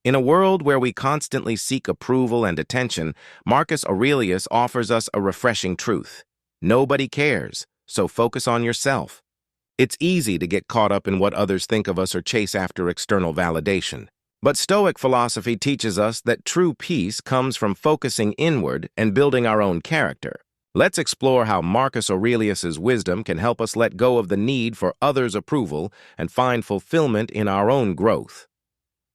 In a world where we constantly seek approval and attention, Marcus Aurelius offers us a refreshing truth. Nobody cares, so focus on yourself. It's easy to get caught up in what others think of us or chase after external validation. But Stoic philosophy teaches us that true peace comes from focusing inward and building our own character. Let's explore how Marcus Aurelius's wisdom can help us let go of the need for others' approval and find fulfillment in our own growth.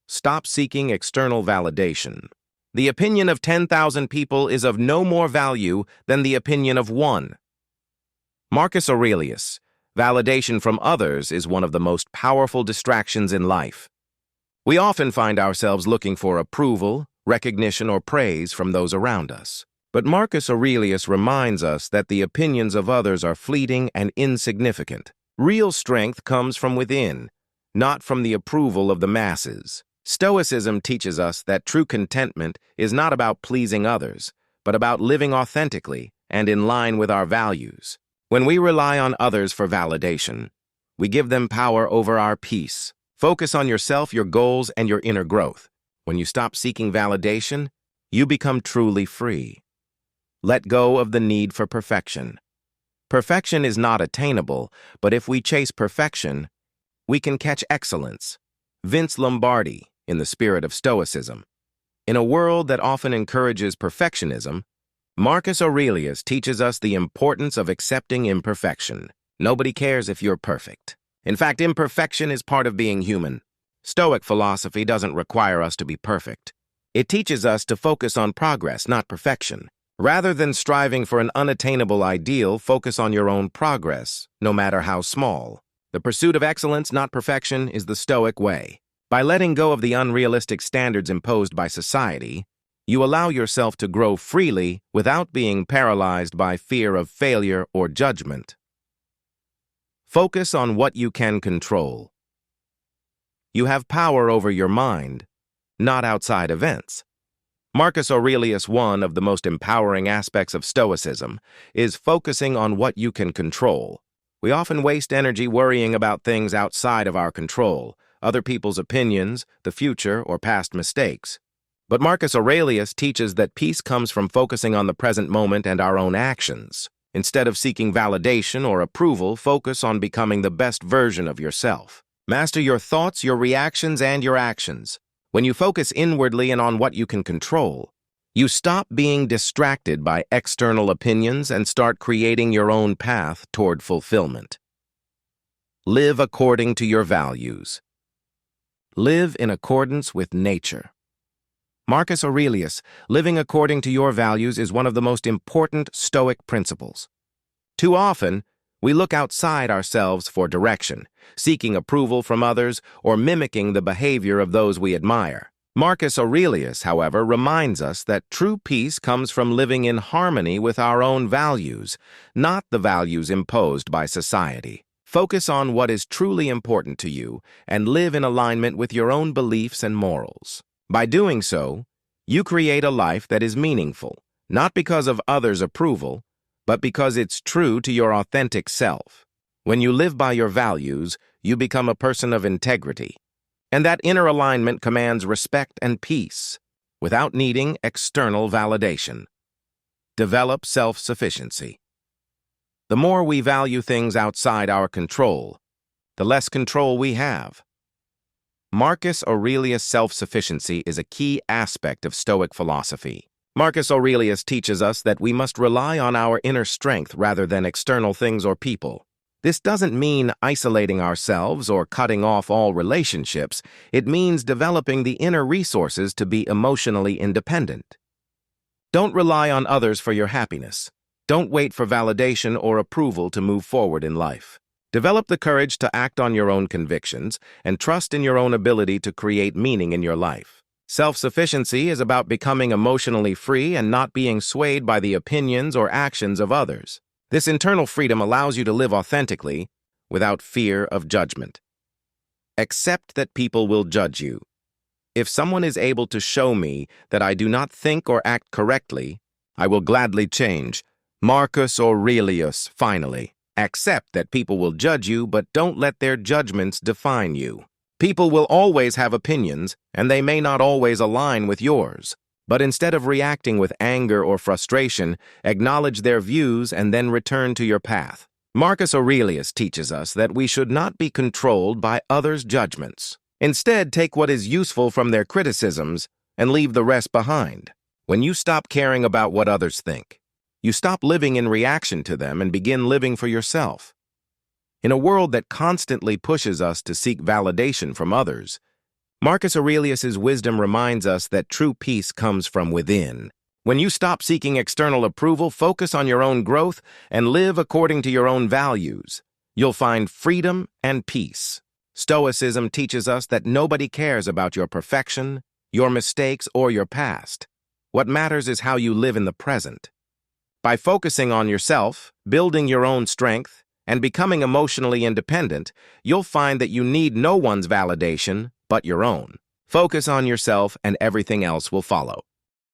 Stop seeking external validation. The opinion of 10,000 people is of no more value than the opinion of one. Marcus Aurelius, validation from others is one of the most powerful distractions in life. We often find ourselves looking for approval, recognition, or praise from those around us. But Marcus Aurelius reminds us that the opinions of others are fleeting and insignificant. Real strength comes from within, not from the approval of the masses. Stoicism teaches us that true contentment is not about pleasing others, but about living authentically and in line with our values. When we rely on others for validation, we give them power over our peace. Focus on yourself, your goals, and your inner growth. When you stop seeking validation, you become truly free. Let go of the need for perfection. Perfection is not attainable, but if we chase perfection, we can catch excellence. Vince Lombardi, in the spirit of Stoicism. In a world that often encourages perfectionism, Marcus Aurelius teaches us the importance of accepting imperfection. Nobody cares if you're perfect. In fact, imperfection is part of being human. Stoic philosophy doesn't require us to be perfect. It teaches us to focus on progress, not perfection. Rather than striving for an unattainable ideal, focus on your own progress, no matter how small. The pursuit of excellence, not perfection, is the Stoic way. By letting go of the unrealistic standards imposed by society, you allow yourself to grow freely without being paralyzed by fear of failure or judgment. Focus on what you can control. You have power over your mind, not outside events. Marcus Aurelius, one of the most empowering aspects of Stoicism, is focusing on what you can control. We often waste energy worrying about things outside of our control, other people's opinions, the future, or past mistakes. But Marcus Aurelius teaches that peace comes from focusing on the present moment and our own actions. Instead of seeking validation or approval, focus on becoming the best version of yourself. Master your thoughts, your reactions, and your actions. When you focus inwardly and on what you can control, you stop being distracted by external opinions and start creating your own path toward fulfillment. Live according to your values. Live in accordance with nature. Marcus Aurelius, living according to your values is one of the most important Stoic principles. Too often, we look outside ourselves for direction, seeking approval from others or mimicking the behavior of those we admire. Marcus Aurelius, however, reminds us that true peace comes from living in harmony with our own values, not the values imposed by society. Focus on what is truly important to you and live in alignment with your own beliefs and morals. By doing so, you create a life that is meaningful, not because of others' approval, but because it's true to your authentic self. When you live by your values, you become a person of integrity, and that inner alignment commands respect and peace without needing external validation. Develop self-sufficiency. The more we value things outside our control, the less control we have. Marcus Aurelius' self-sufficiency is a key aspect of Stoic philosophy. Marcus Aurelius teaches us that we must rely on our inner strength rather than external things or people. This doesn't mean isolating ourselves or cutting off all relationships. It means developing the inner resources to be emotionally independent. Don't rely on others for your happiness. Don't wait for validation or approval to move forward in life. Develop the courage to act on your own convictions and trust in your own ability to create meaning in your life. Self-sufficiency is about becoming emotionally free and not being swayed by the opinions or actions of others. This internal freedom allows you to live authentically without fear of judgment. Accept that people will judge you. If someone is able to show me that I do not think or act correctly, I will gladly change. Marcus Aurelius, finally. Accept that people will judge you, but don't let their judgments define you. People will always have opinions, and they may not always align with yours. But instead of reacting with anger or frustration, acknowledge their views and then return to your path. Marcus Aurelius teaches us that we should not be controlled by others' judgments. Instead, take what is useful from their criticisms and leave the rest behind. When you stop caring about what others think, you stop living in reaction to them and begin living for yourself. In a world that constantly pushes us to seek validation from others, Marcus Aurelius's wisdom reminds us that true peace comes from within. When you stop seeking external approval, focus on your own growth, and live according to your own values, you'll find freedom and peace. Stoicism teaches us that nobody cares about your perfection, your mistakes, or your past. What matters is how you live in the present. By focusing on yourself, building your own strength, and becoming emotionally independent, you'll find that you need no one's validation but your own. Focus on yourself and everything else will follow.